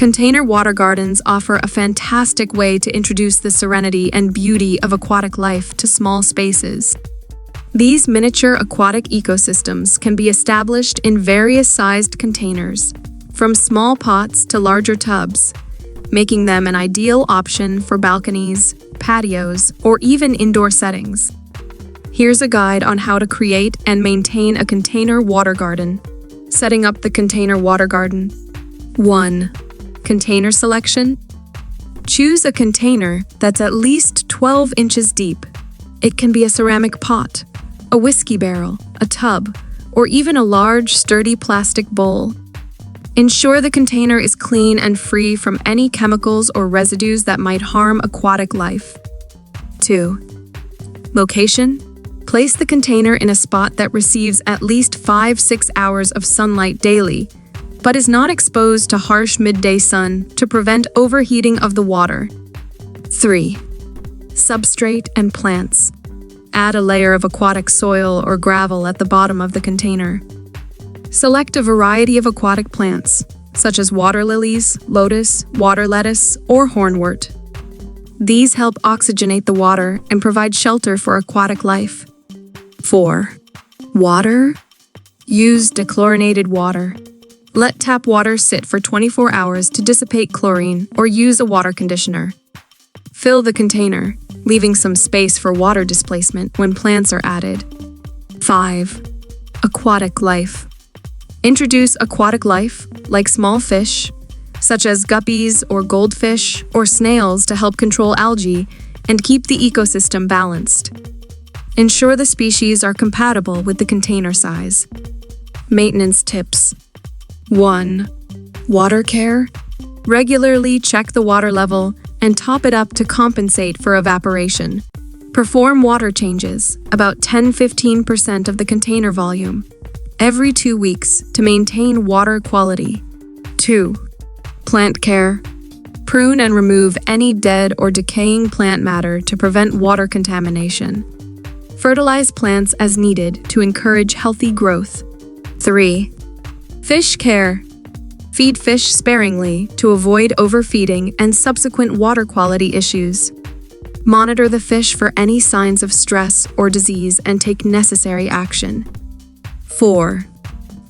Container water gardens offer a fantastic way to introduce the serenity and beauty of aquatic life to small spaces. These miniature aquatic ecosystems can be established in various sized containers, from small pots to larger tubs, making them an ideal option for balconies, patios, or even indoor settings. Here's a guide on how to create and maintain a container water garden. Setting up the container water garden. 1. Container selection. Choose a container that's at least 12 inches deep. It can be a ceramic pot, a whiskey barrel, a tub, or even a large, sturdy plastic bowl. Ensure the container is clean and free from any chemicals or residues that might harm aquatic life. 2. Location. Place the container in a spot that receives at least 5-6 hours of sunlight daily, but is not exposed to harsh midday sun to prevent overheating of the water. 3. Substrate and plants. Add a layer of aquatic soil or gravel at the bottom of the container. Select a variety of aquatic plants, such as water lilies, lotus, water lettuce, or hornwort. These help oxygenate the water and provide shelter for aquatic life. 4. Water. Use dechlorinated water. Let tap water sit for 24 hours to dissipate chlorine or use a water conditioner. Fill the container, leaving some space for water displacement when plants are added. 5. Aquatic life. Introduce aquatic life, like small fish, such as guppies or goldfish or snails to help control algae and keep the ecosystem balanced. Ensure the species are compatible with the container size. Maintenance tips. 1. Water care. Regularly check the water level and top it up to compensate for evaporation. Perform water changes, about 10-15% of the container volume, every 2 weeks to maintain water quality. 2. Plant care. Prune and remove any dead or decaying plant matter to prevent water contamination. Fertilize plants as needed to encourage healthy growth. 3. Fish care. Feed fish sparingly to avoid overfeeding and subsequent water quality issues. Monitor the fish for any signs of stress or disease and take necessary action. 4.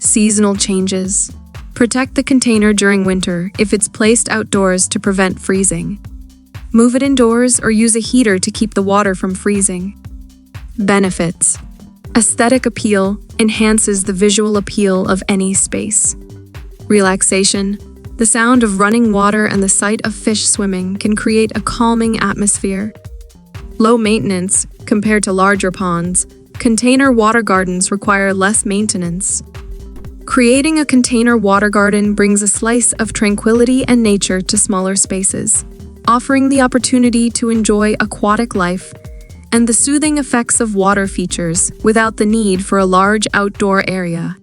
Seasonal changes. Protect the container during winter if it's placed outdoors to prevent freezing. Move it indoors or use a heater to keep the water from freezing. Benefits. Aesthetic appeal enhances the visual appeal of any space. Relaxation. The sound of running water and the sight of fish swimming can create a calming atmosphere. Low maintenance compared to larger ponds. Container water gardens require less maintenance. Creating a container water garden brings a slice of tranquility and nature to smaller spaces, offering the opportunity to enjoy aquatic life and the soothing effects of water features without the need for a large outdoor area.